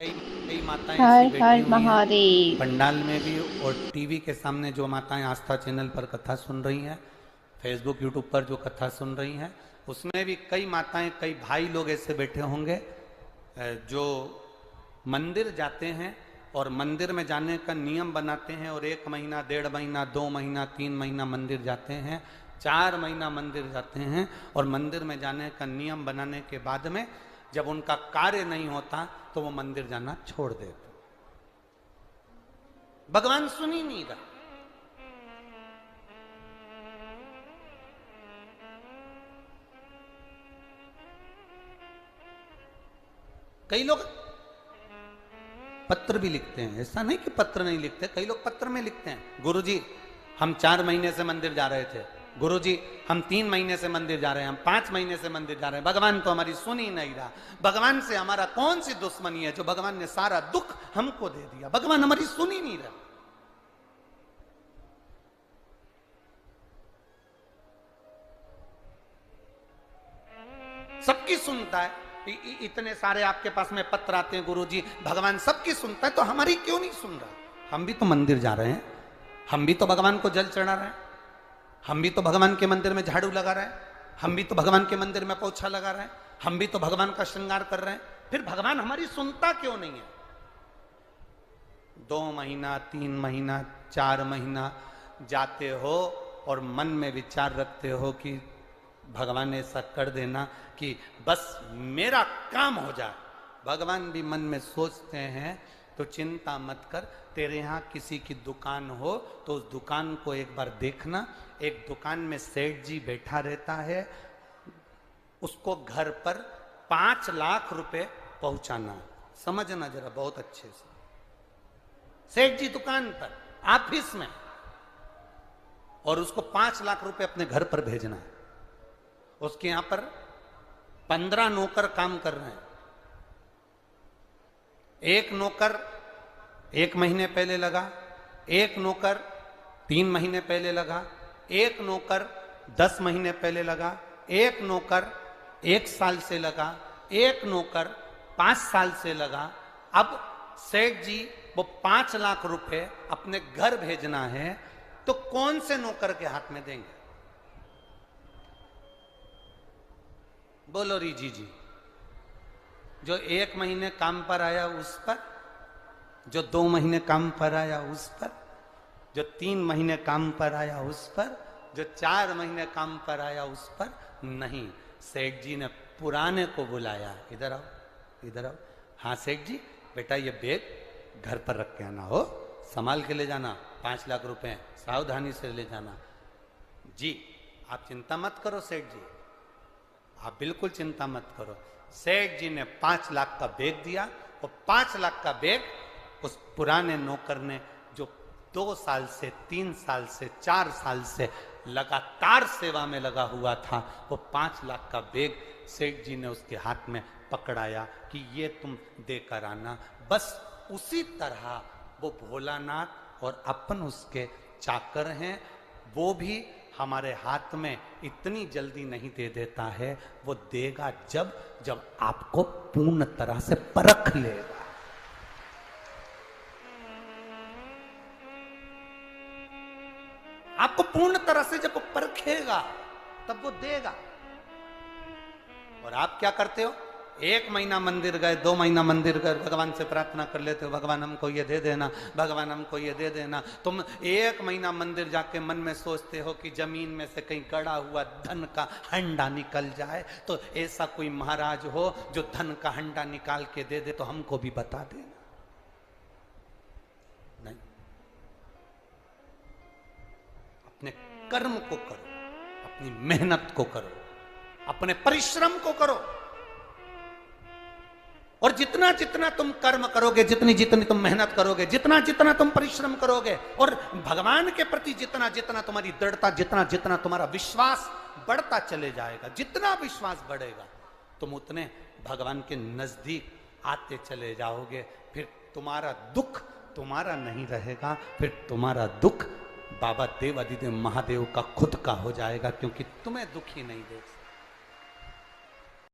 कई माताएं ऐसी हर बैठी हर हुई हैं महादेव। पंडाल में भी और टीवी के सामने जो माताएं आस्था चैनल पर कथा सुन रही हैं, फेसबुक यूट्यूब पर जो कथा सुन रही हैं, उसमें भी कई माताएं कई भाई लोग ऐसे बैठे होंगे जो मंदिर जाते हैं और मंदिर में जाने का नियम बनाते हैं और 1 महीना 1.5 महीना 2 महीना 3 महीना मंदिर जाते हैं, 4 महीना मंदिर जाते हैं और मंदिर में जाने का नियम बनाने के बाद में जब उनका कार्य नहीं होता तो वो मंदिर जाना छोड़ देते। भगवान सुन ही नहीं रहा। कई लोग पत्र भी लिखते हैं, ऐसा नहीं कि पत्र नहीं लिखते, कई लोग पत्र में लिखते हैं, गुरुजी हम 4 महीने से मंदिर जा रहे थे, गुरुजी हम 3 महीने से मंदिर जा रहे हैं, हम 5 महीने से मंदिर जा रहे हैं, भगवान तो हमारी सुन ही नहीं रहा। भगवान से हमारा कौन सी दुश्मनी है जो भगवान ने सारा दुख हमको दे दिया, भगवान हमारी सुन ही नहीं रहा। सबकी सुनता है, इतने सारे आपके पास में पत्र आते हैं, गुरुजी भगवान सबकी सुनता है तो हमारी क्यों नहीं सुन रहा? हम भी तो मंदिर जा रहे हैं, हम भी तो भगवान को जल चढ़ा रहे हैं, हम भी तो भगवान के मंदिर में झाड़ू लगा रहे हैं, हम भी तो भगवान के मंदिर में पोछा लगा रहे हैं, हम भी तो भगवान का श्रृंगार कर रहे हैं, फिर भगवान हमारी सुनता क्यों नहीं है? 2 महीना 3 महीना 4 महीना जाते हो और मन में विचार रखते हो कि भगवान ऐसा कर देना कि बस मेरा काम हो जाए। भगवान भी मन में सोचते हैं तो चिंता मत कर, तेरे यहाँ किसी की दुकान हो तो उस दुकान को एक बार देखना। एक दुकान में सेठ जी बैठा रहता है, उसको घर पर 5 लाख रुपए पहुंचाना। समझना जरा बहुत अच्छे से, सेठ जी दुकान पर ऑफिस में, और उसको 5 लाख रुपए अपने घर पर भेजना है। उसके यहां पर 15 नौकर काम कर रहे हैं। एक नौकर 1 महीने पहले लगा, एक नौकर 3 महीने पहले लगा, एक नौकर 10 महीने पहले लगा, एक नौकर 1 साल से लगा, एक नौकर 5 साल से लगा। अब सेठ जी वो 5 लाख रुपए अपने घर भेजना है तो कौन से नौकर के हाथ में देंगे? बोलो रीजी जी। जो 1 महीने काम पर आया उस पर, जो 2 महीने काम पर आया उस पर, जो 3 महीने काम पर आया उस पर, जो 4 महीने काम पर आया उस पर नहीं। सेठ जी ने पुराने को बुलाया, इधर आओ, इधर आओ। हाँ सेठ जी, बेटा ये बैग घर पर रख के आना, हो संभाल के ले जाना, 5 लाख रुपए सावधानी से ले जाना। जी आप चिंता मत करो सेठ जी, आप बिल्कुल चिंता मत करो। सेठ जी ने 5 लाख का बैग दिया और 5 लाख का बैग उस पुराने नौकर ने जो 2 साल से 3 साल से 4 साल से लगातार सेवा में लगा हुआ था, वो 5 लाख का बैग सेठ जी ने उसके हाथ में पकड़ाया कि ये तुम देकर आना। बस उसी तरह वो भोलानाथ और अपन उसके चाकर हैं, वो भी हमारे हाथ में इतनी जल्दी नहीं दे देता है, वो देगा जब जब आपको पूर्ण तरह से परख लेगा। आपको पूर्ण तरह से जब वो परखेगा तब वो देगा। और आप क्या करते हो? 1 महीना मंदिर गए, 2 महीना मंदिर गए, भगवान से प्रार्थना कर लेते हो, भगवान हमको ये दे देना, भगवान हमको ये दे देना। तुम 1 महीना मंदिर जाके मन में सोचते हो कि जमीन में से कहीं गड़ा हुआ धन का हंडा निकल जाए, तो ऐसा कोई महाराज हो जो धन का हंडा निकाल के दे दे तो हमको भी बता देना। नहीं, अपने कर्म को करो, अपनी मेहनत को करो, अपने परिश्रम को करो। और जितना जितना तुम कर्म करोगे, जितनी जितनी तुम मेहनत करोगे, जितना जितना तुम परिश्रम करोगे, और भगवान के प्रति जितना जितना तुम्हारी दृढ़ता, जितना जितना तुम्हारा विश्वास बढ़ता चले जाएगा, जितना विश्वास बढ़ेगा तुम उतने भगवान के नजदीक आते चले जाओगे। फिर तुम्हारा दुख तुम्हारा नहीं रहेगा, फिर तुम्हारा दुख बाबा देवाधिदेव महादेव का खुद का हो जाएगा, क्योंकि तुम्हें दुखी नहीं देख सकते।